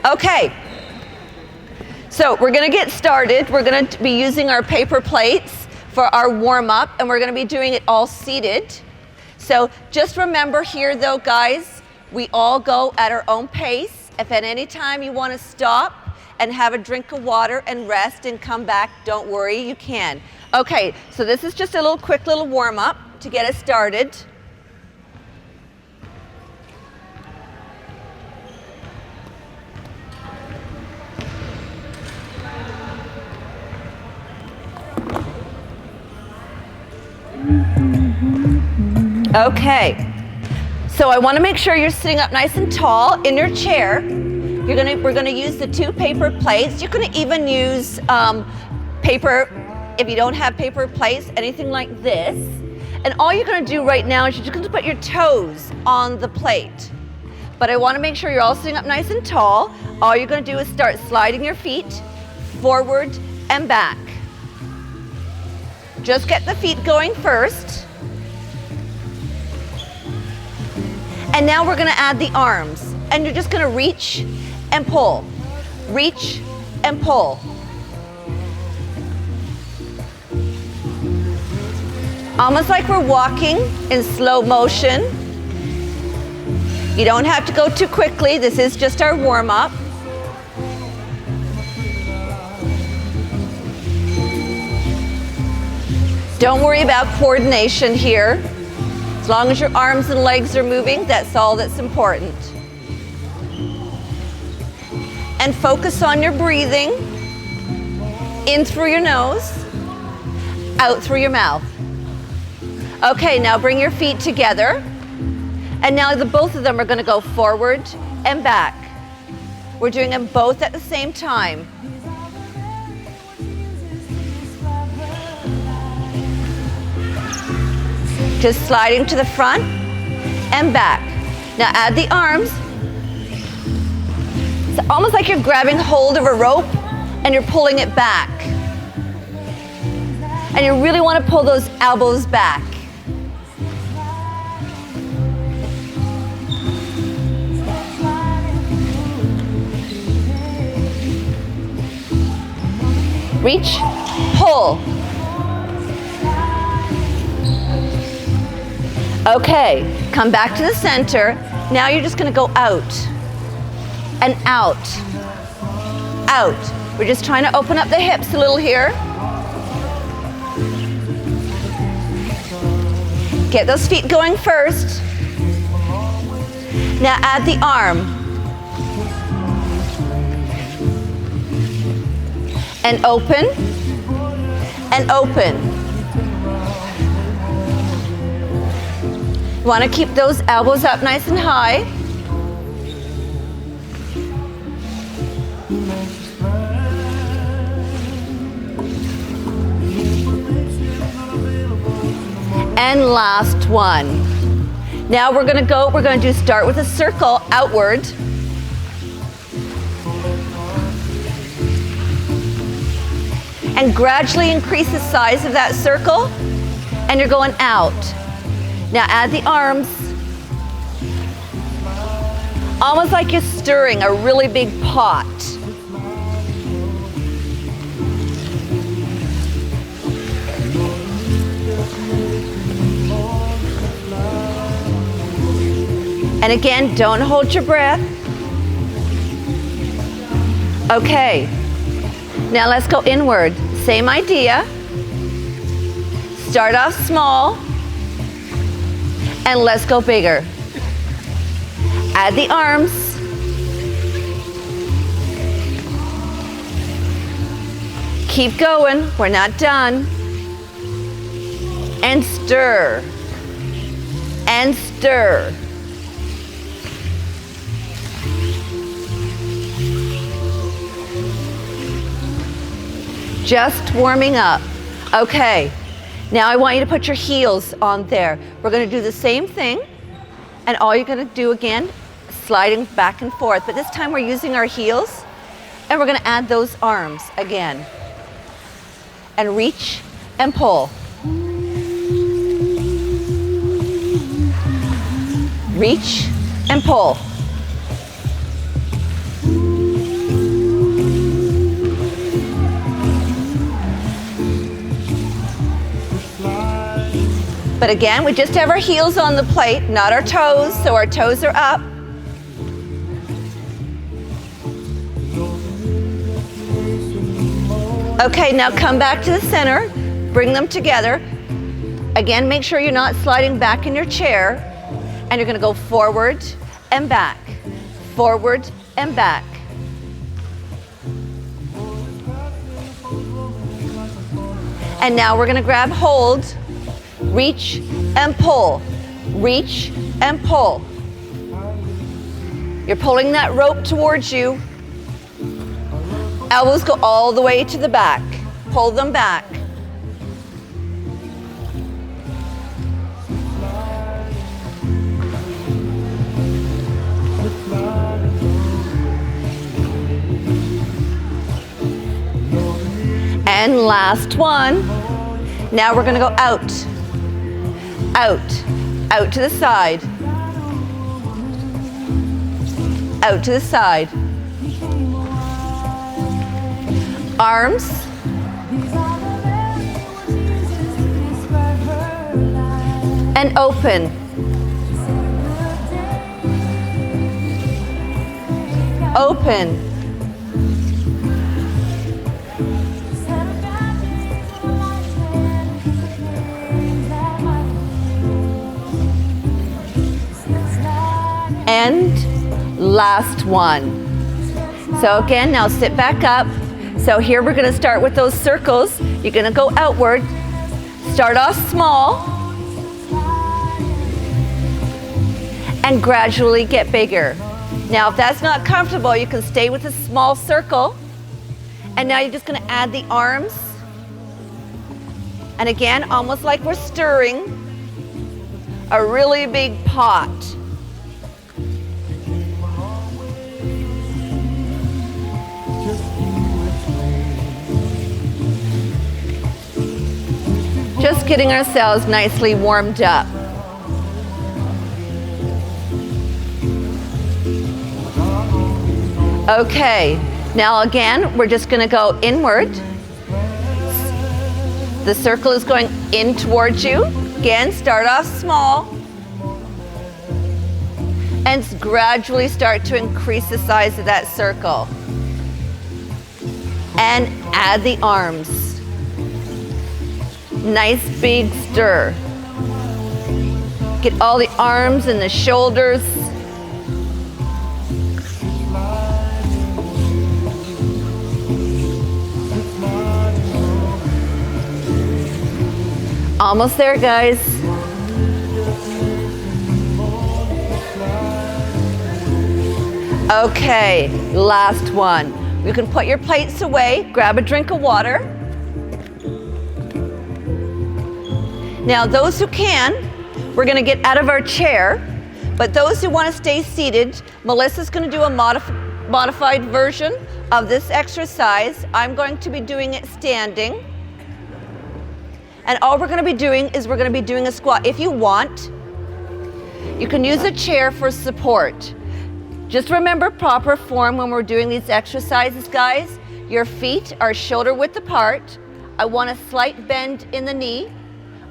Okay, so we're gonna get started. We're gonna be using our paper plates for our warm-up, and we're gonna be doing it all seated. So just remember here though, guys, we all go at our own pace. If at any time you wanna stop and have a drink of water and rest and come back, don't worry, you can. Okay, so this is just a quick little warm-up to get us started. Okay, so I want to make sure you're sitting up nice and tall in your chair. We're gonna use the 2 paper plates. You can even use paper, if you don't have paper plates, anything like this. And all you're gonna do right now is you're just gonna put your toes on the plate. But I want to make sure you're all sitting up nice and tall. All you're gonna do is start sliding your feet forward and back. Just get the feet going first. And now we're gonna add the arms. And you're just gonna reach and pull. Reach and pull. Almost like we're walking in slow motion. You don't have to go too quickly. This is just our warm-up. Don't worry about coordination here. As long as your arms and legs are moving, that's all that's important. And focus on your breathing. In through your nose, out through your mouth. Okay, now bring your feet together. And now both of them are going to go forward and back. We're doing them both at the same time. Just sliding to the front and back. Now add the arms. It's almost like you're grabbing hold of a rope and you're pulling it back. And you really want to pull those elbows back. Reach, pull. Okay, come back to the center. Now you're just gonna go out and out, out. We're just trying to open up the hips a little here. Get those feet going first. Now add the arm. And open, and open. You want to keep those elbows up nice and high. And last one. Now we're going to start with a circle outward. And gradually increase the size of that circle, and you're going out. Now add the arms. Almost like you're stirring a really big pot. And again, don't hold your breath. Okay, now let's go inward. Same idea. Start off small, and let's go bigger. Add the arms. Keep going, we're not done. And stir, and stir. Just warming up. Okay, now I want you to put your heels on there. We're gonna do the same thing, and all you're gonna do again, sliding back and forth, but this time we're using our heels, and we're gonna add those arms again. And reach and pull. Reach and pull. But again, we just have our heels on the plate, not our toes, so our toes are up. Okay, now come back to the center, bring them together. Again, make sure you're not sliding back in your chair, and you're gonna go forward and back, forward and back. And now we're gonna grab hold, reach and pull, reach and pull. You're pulling that rope towards you. Elbows go all the way to the back. Pull them back. And last one. Now we're gonna go out, out, out to the side, out to the side. Arms. And open. Open. And last one. So again, now sit back up. So here we're gonna start with those circles. You're gonna go outward. Start off small. And gradually get bigger. Now if that's not comfortable, you can stay with a small circle. And now you're just gonna add the arms. And again, almost like we're stirring a really big pot. Just getting ourselves nicely warmed up. Okay, now again, we're just gonna go inward. The circle is going in towards you. Again, start off small. And gradually start to increase the size of that circle. And add the arms. Nice big stir. Get all the arms and the shoulders. Almost there, guys. Okay, last one. You can put your plates away, grab a drink of water. Now those who can, we're gonna get out of our chair, but those who wanna stay seated, Melissa's gonna do a modified version of this exercise. I'm going to be doing it standing. And all we're gonna be doing is we're gonna be doing a squat. If you want, you can use a chair for support. Just remember proper form when we're doing these exercises, guys. Your feet are shoulder width apart. I want a slight bend in the knee.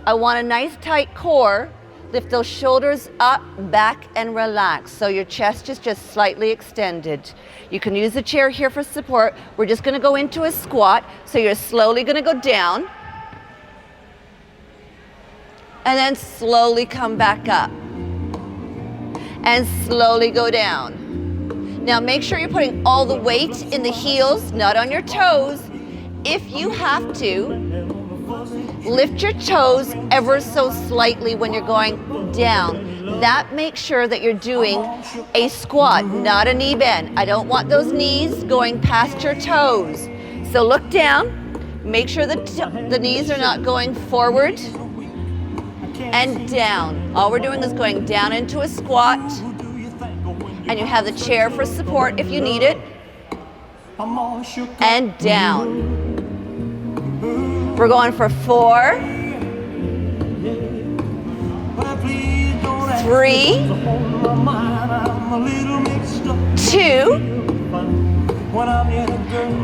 I want a nice tight core. Lift those shoulders up, back, and relax. So your chest is just slightly extended. You can use the chair here for support. We're just gonna go into a squat. So you're slowly gonna go down. And then slowly come back up. And slowly go down. Now make sure you're putting all the weight in the heels, not on your toes. If you have to, lift your toes ever so slightly when you're going down. That makes sure that you're doing a squat, not a knee bend. I don't want those knees going past your toes. So look down, make sure that the knees are not going forward and down. All we're doing is going down into a squat, and you have the chair for support if you need it, and down. We're going for 4, 3, 2,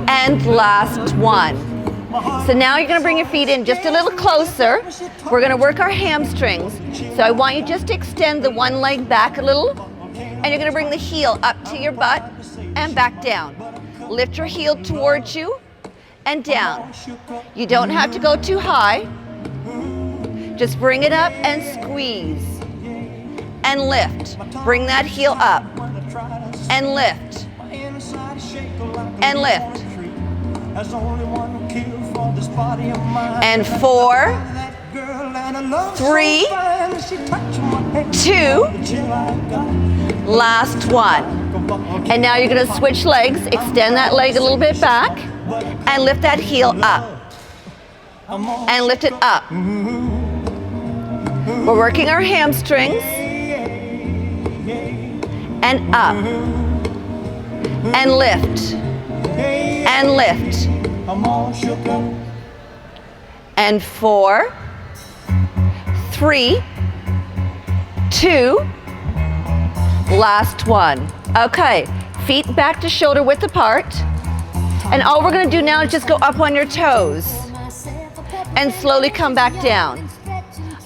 and last one. So now you're gonna bring your feet in just a little closer. We're gonna work our hamstrings. So I want you just to extend the one leg back a little, and you're gonna bring the heel up to your butt and back down. Lift your heel towards you and down. You don't have to go too high. Just bring it up and squeeze. And lift. Bring that heel up. And lift. And lift. And 4, 3, 2, last one. And now you're going to switch legs. Extend that leg a little bit back and lift that heel up. And lift it up. We're working our hamstrings. And up. And lift. And lift. And 4, 3, 2, last one. Okay, feet back to shoulder width apart. And all we're gonna do now is just go up on your toes and slowly come back down.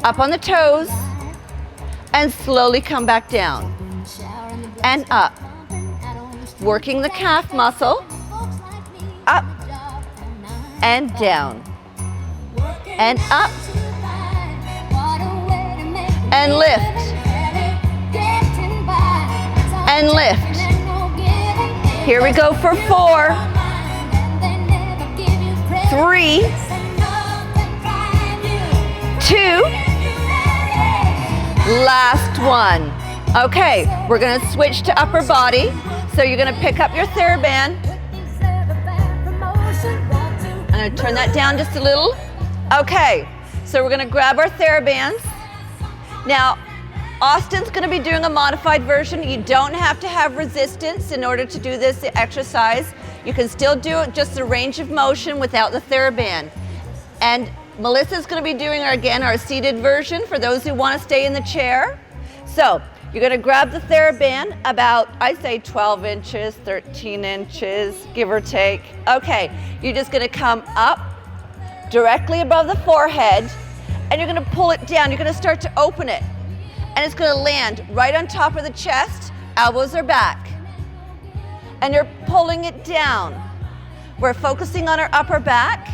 Up on the toes and slowly come back down. And up. Working the calf muscle. Up and down. And up. And lift. And lift. Here we go for 4, 3, 2, last one. Okay, we're gonna switch to upper body. So you're gonna pick up your TheraBand. I'm gonna turn that down just a little. Okay, so we're gonna grab our TheraBands. Now, Austin's gonna be doing a modified version. You don't have to have resistance in order to do this exercise. You can still do it just the range of motion without the TheraBand. And Melissa's gonna be doing our seated version for those who wanna stay in the chair. So, you're gonna grab the TheraBand about, I'd say 12 inches, 13 inches, give or take. Okay, you're just gonna come up directly above the forehead and you're gonna pull it down. You're gonna start to open it and it's gonna land right on top of the chest, elbows are back. And you're pulling it down. We're focusing on our upper back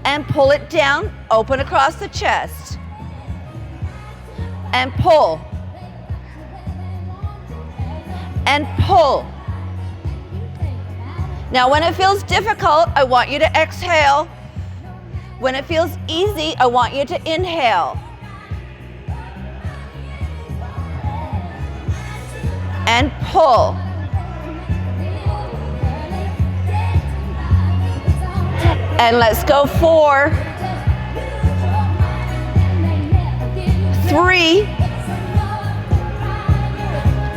and pull it down, open across the chest. And pull. And pull. Now when it feels difficult, I want you to exhale. When it feels easy, I want you to inhale. And pull. And let's go 4, 3,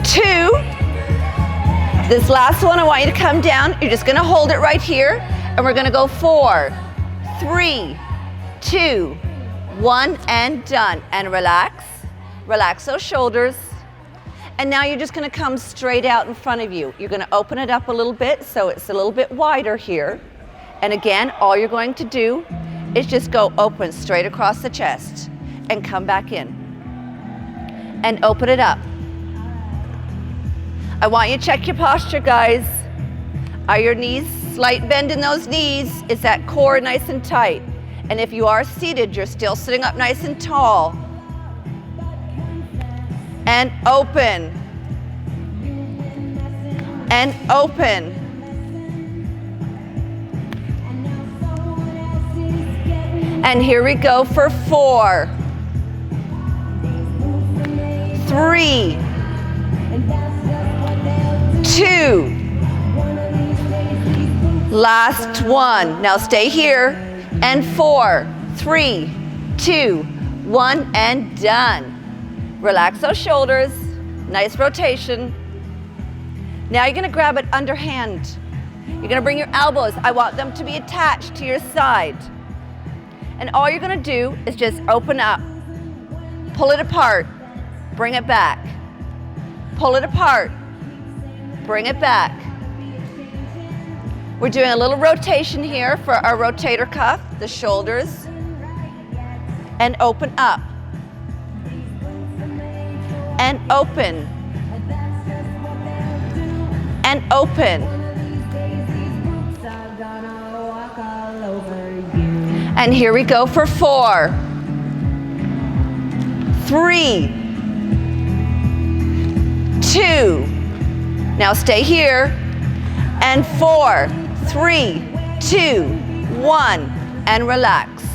2. This last one, I want you to come down. You're just gonna hold it right here. And we're gonna go 4, 3, 2, 1, and done. And relax. Relax those shoulders. And now you're just gonna come straight out in front of you. You're gonna open it up a little bit so it's a little bit wider here. And again, all you're going to do is just go open straight across the chest and come back in. And open it up. I want you to check your posture, guys. Are your knees, slight bend in those knees? Is that core nice and tight? And if you are seated, you're still sitting up nice and tall. And open. And open. And here we go for 4, 3, 2. Last one. Now stay here. And 4, 3, 2, 1, and done. Relax those shoulders. Nice rotation. Now you're gonna grab it underhand. You're gonna bring your elbows. I want them to be attached to your side. And all you're gonna do is just open up, pull it apart, bring it back. Pull it apart, bring it back. We're doing a little rotation here for our rotator cuff, the shoulders, and open up, and open, and open. And here we go for 4, 3, 2. Now stay here. And 4, 3, 2, 1, and relax.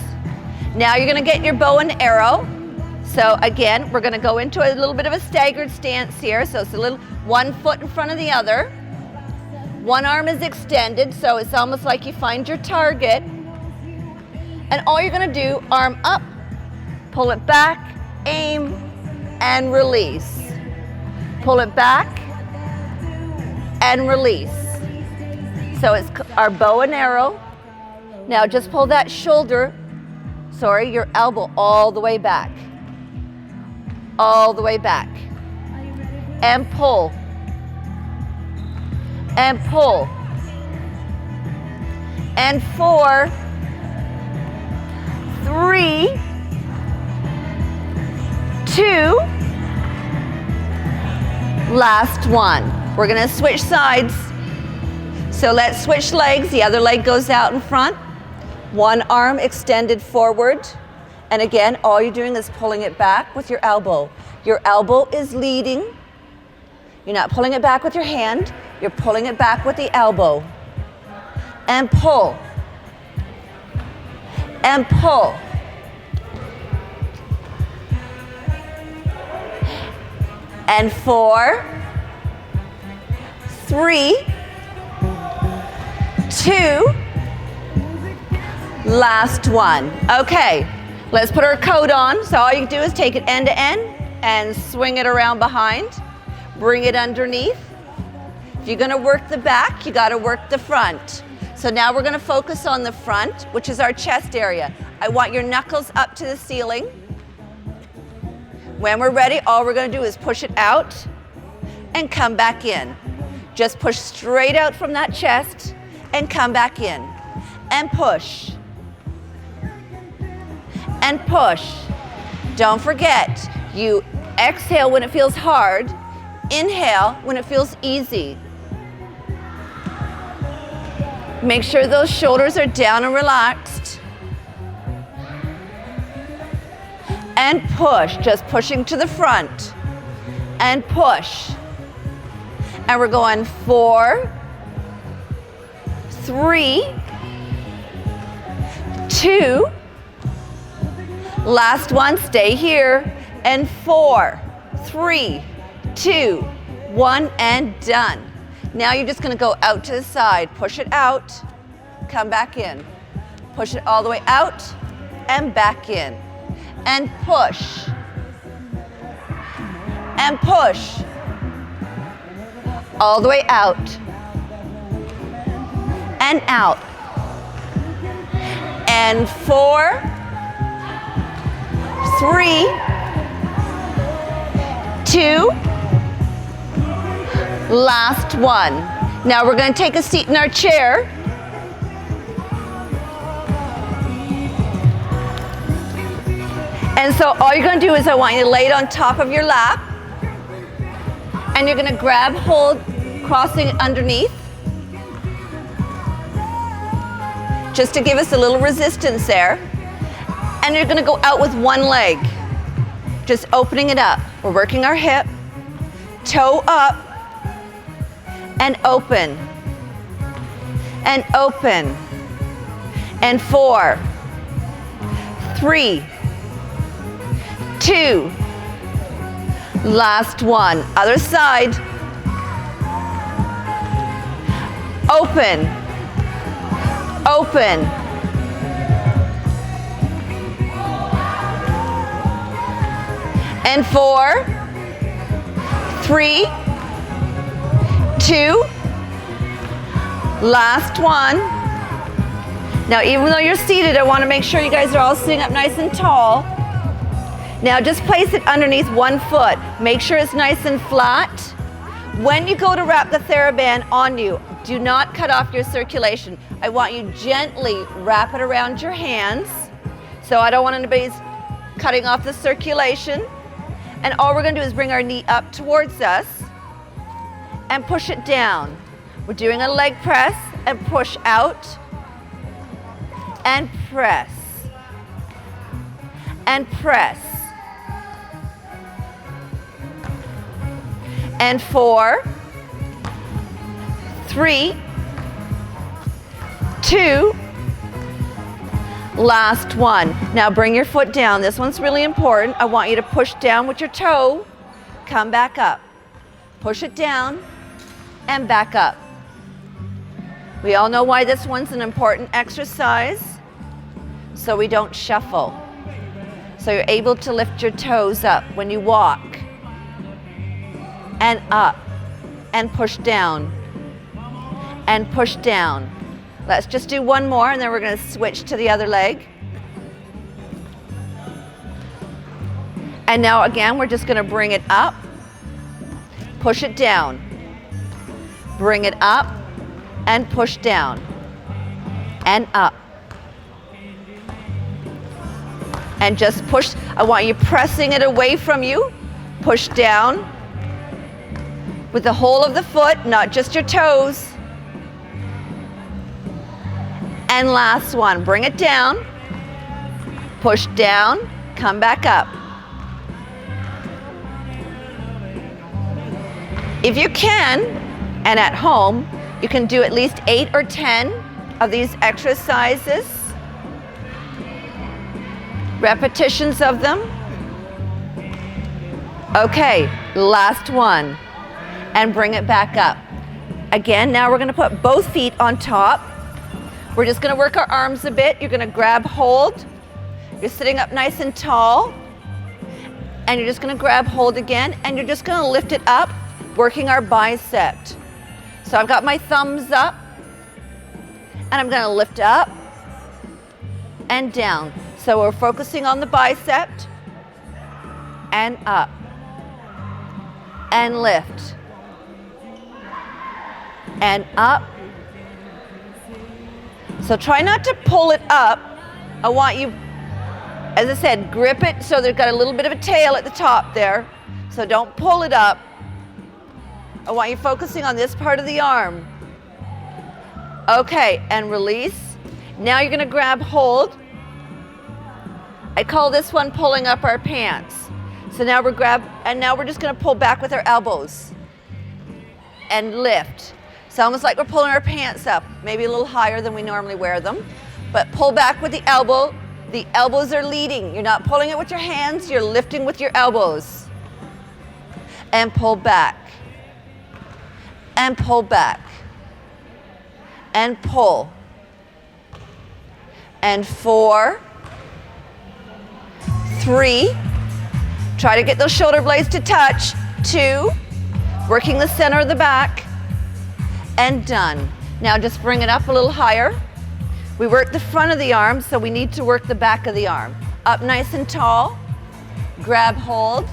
Now you're gonna get your bow and arrow. So again, we're gonna go into a little bit of a staggered stance here. So it's a little one foot in front of the other. One arm is extended, so it's almost like you find your target. And all you're gonna do, arm up, pull it back, aim, and release. Pull it back, and release. So it's our bow and arrow. Now just pull that shoulder, your elbow all the way back. All the way back. And pull. And pull. And 4, 3, 2, last one. We're gonna switch sides. So let's switch legs. The other leg goes out in front. One arm extended forward. And again, all you're doing is pulling it back with your elbow. Your elbow is leading. You're not pulling it back with your hand. You're pulling it back with the elbow. And pull. And pull. And 4, 3, 2, last one. Okay, let's put our coat on. So all you do is take it end to end and swing it around behind. Bring it underneath. If you're gonna work the back, you gotta work the front. So now we're gonna focus on the front, which is our chest area. I want your knuckles up to the ceiling. When we're ready, all we're gonna do is push it out and come back in. Just push straight out from that chest and come back in. And push. And push. Don't forget, you exhale when it feels hard, inhale when it feels easy. Make sure those shoulders are down and relaxed. And push, just pushing to the front. And push. And we're going 4, 3, 2, last one, stay here, and 4, 3, 2, 1, and done. Now you're just gonna go out to the side, push it out, come back in. Push it all the way out and back in. And push. And push. All the way out. And out. And 4, 3, 2, last one. Now we're going to take a seat in our chair. And so all you're going to do is I want you to lay it on top of your lap. And you're going to grab hold, crossing it underneath. Just to give us a little resistance there. And you're going to go out with one leg. Just opening it up. We're working our hip. Toe up. And open. And open. And 4, 3, 2, last one. Other side. Open. Open. And 4, 3, 2, last one. Now, even though you're seated, I want to make sure you guys are all sitting up nice and tall. Now, just place it underneath one foot. Make sure it's nice and flat. When you go to wrap the TheraBand on you, do not cut off your circulation. I want you gently wrap it around your hands. So I don't want anybody's cutting off the circulation. And all we're gonna do is bring our knee up towards us and push it down. We're doing a leg press and push out and press and press. And 4, 3, 2, last one. Now bring your foot down. This one's really important. I want you to push down with your toe, come back up. Push it down and back up. We all know why this one's an important exercise, so we don't shuffle. So you're able to lift your toes up when you walk. And up, and push down, and push down. Let's just do one more, and then we're going to switch to the other leg. And now again, we're just going to bring it up, push it down, bring it up, and push down, and up. And just push. I want you pressing it away from you. Push down with the whole of the foot, not just your toes. And last one, bring it down, push down, come back up. If you can, and at home, you can do at least 8 or 10 of these exercises, repetitions of them. Okay, last one. And bring it back up. Again, now we're gonna put both feet on top. We're just gonna work our arms a bit. You're gonna grab hold. You're sitting up nice and tall. And you're just gonna grab hold again, and you're just gonna lift it up, working our bicep. So I've got my thumbs up, and I'm gonna lift up and down. So we're focusing on the bicep, and up, and lift. And up. So try not to pull it up. I want you, as I said, grip it so they've got a little bit of a tail at the top there. So don't pull it up. I want you focusing on this part of the arm. Okay, and release. Now you're gonna grab hold. I call this one pulling up our pants. So now now we're just gonna pull back with our elbows and lift. It's almost like we're pulling our pants up, maybe a little higher than we normally wear them. But pull back with the elbow. The elbows are leading. You're not pulling it with your hands, you're lifting with your elbows. And pull back. And pull back. And pull. And 4, 3, try to get those shoulder blades to touch. 2, working the center of the back. And done. Now just bring it up a little higher. We work the front of the arm, so we need to work the back of the arm. Up nice and tall, grab hold,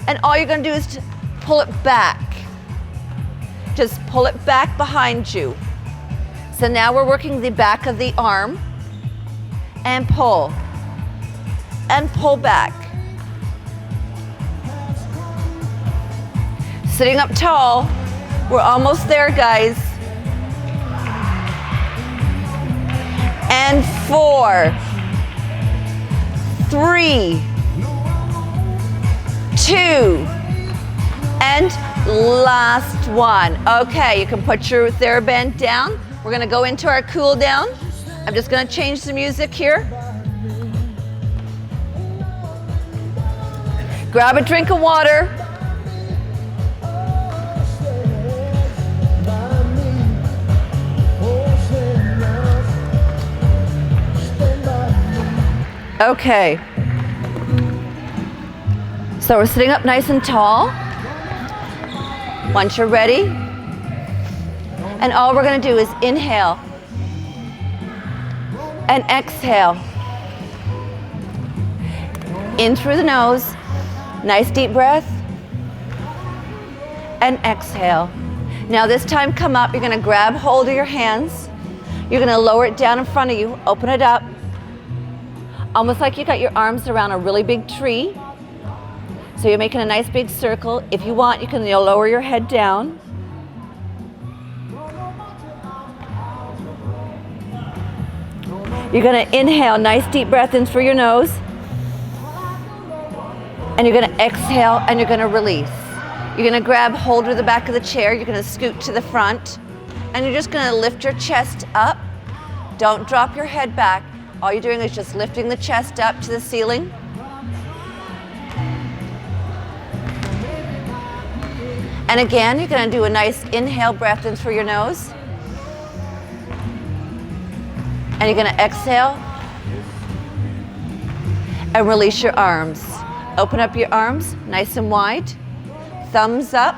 and all you're gonna do is to pull it back. Just pull it back behind you. So now we're working the back of the arm, and pull back. Sitting up tall. We're almost there, guys. And 4, 3, 2, and last one. Okay, you can put your TheraBand down. We're gonna go into our cool down. I'm just gonna change the music here. Grab a drink of water. Okay. So we're sitting up nice and tall. Once you're ready, and all we're going to do is inhale and exhale. In through the nose, nice deep breath, and exhale. Now this time come up, you're gonna grab hold of your hands. You're gonna lower it down in front of you, open it up. Almost like you got your arms around a really big tree. So you're making a nice big circle. If you want, you can lower your head down. You're gonna inhale, nice deep breath in through your nose. And you're gonna exhale and you're gonna release. You're gonna grab hold of the back of the chair, you're gonna scoot to the front, and you're just gonna lift your chest up. Don't drop your head back. All you're doing is just lifting the chest up to the ceiling. And again, you're gonna do a nice inhale breath in through your nose. And you're gonna exhale and release your arms. Open up your arms, nice and wide. Thumbs up.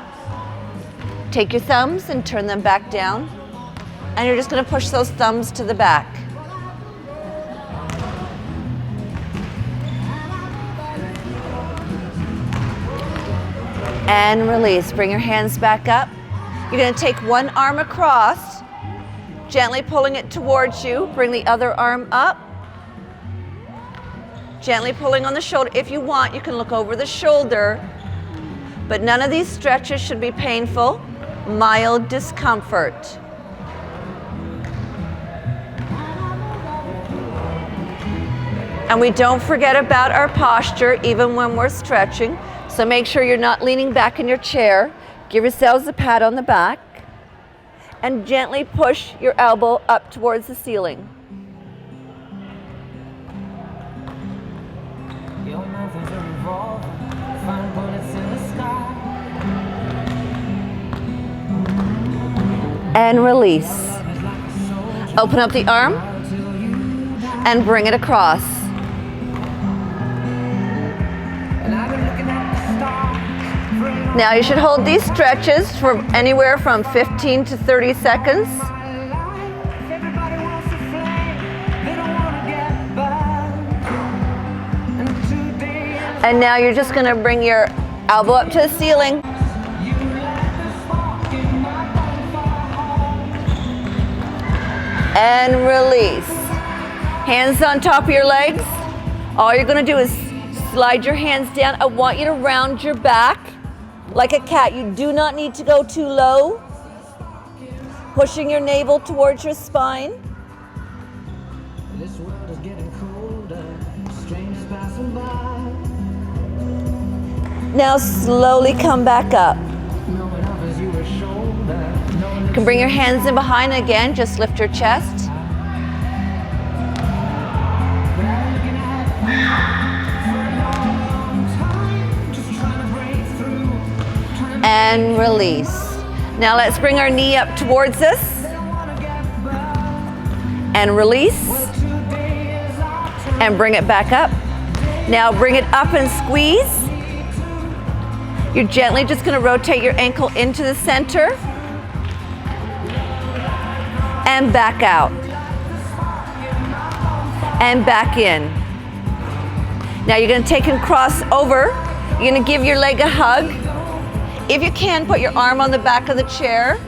Take your thumbs and turn them back down. And you're just gonna push those thumbs to the back. And release, bring your hands back up. You're gonna take one arm across, gently pulling it towards you. Bring the other arm up. Gently pulling on the shoulder. If you want, you can look over the shoulder, but none of these stretches should be painful. Mild discomfort. And we don't forget about our posture even when we're stretching. So make sure you're not leaning back in your chair. Give yourselves a pat on the back and gently push your elbow up towards the ceiling. And release. Open up the arm and bring it across. Now you should hold these stretches for anywhere from 15 to 30 seconds. And now you're just going to bring your elbow up to the ceiling. And release. Hands on top of your legs. All you're going to do is slide your hands down. I want you to round your back like a cat. You do not need to go too low. Pushing your navel towards your spine. This world is getting colder. Strangers passing by. Now slowly come back up. You can bring your hands in behind again. Just lift your chest. And release. Now let's bring our knee up towards us. And release. And bring it back up. Now bring it up and squeeze. You're gently just going to rotate your ankle into the center. And back out. And back in. Now you're going to take and cross over. You're going to give your leg a hug. If you can, put your arm on the back of the chair.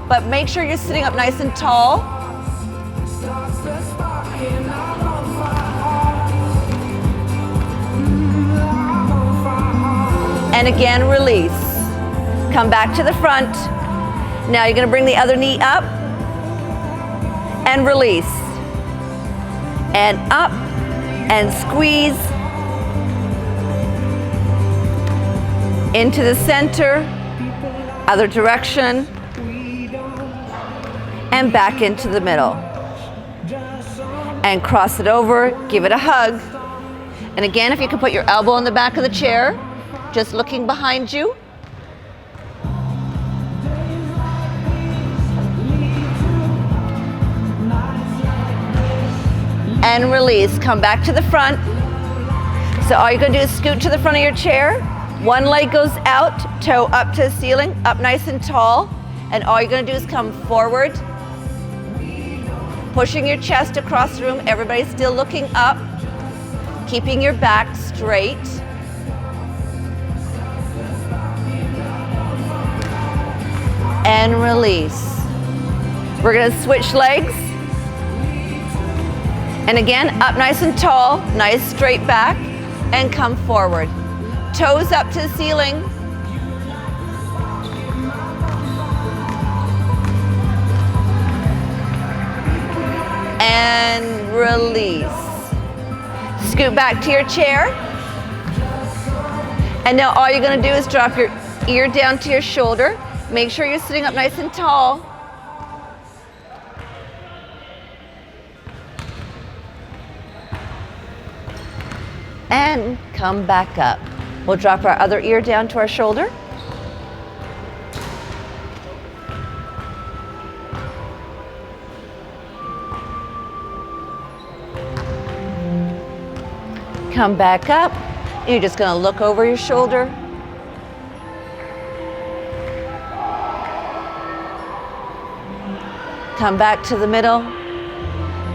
But make sure you're sitting up nice and tall. And again, release. Come back to the front. Now you're going to bring the other knee up. And release. And up. And squeeze. Into the center. Other direction. And back into the middle. And cross it over. Give it a hug. And again, if you can put your elbow on the back of the chair. Just looking behind you. And release. Come back to the front. So all you're going to do is scoot to the front of your chair. One leg goes out, toe up to the ceiling, up nice and tall. And all you're going to do is come forward. Pushing your chest across the room. Everybody's still looking up. Keeping your back straight. and release. We're gonna switch legs. And again, up nice and tall, nice straight back, and come forward. Toes up to the ceiling. And release. Scoot back to your chair. And now all you're gonna do is drop your ear down to your shoulder. Make sure you're sitting up nice and tall. And come back up. We'll drop our other ear down to our shoulder. Come back up. You're just going to look over your shoulder. Come back to the middle.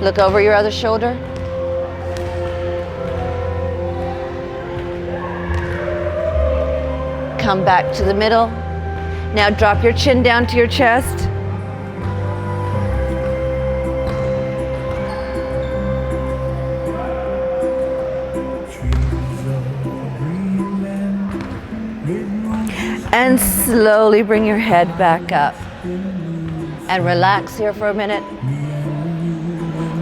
Look over your other shoulder. Come back to the middle. Now drop your chin down to your chest. And slowly bring your head back up. And relax here for a minute.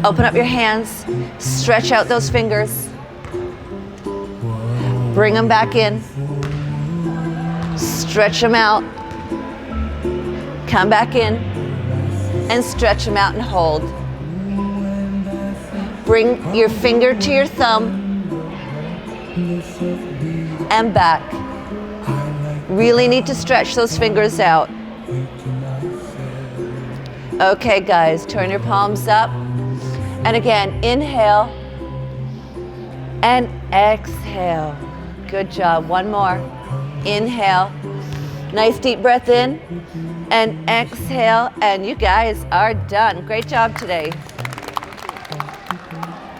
Open up your hands. Stretch out those fingers. Bring them back in. Stretch them out. Come back in. And stretch them out and hold. Bring your finger to your thumb. And back. Really need to stretch those fingers out. Okay, guys, turn your palms up. And again, inhale and exhale. Good job. One more. Inhale. Nice deep breath in and exhale. And you guys are done. Great job today.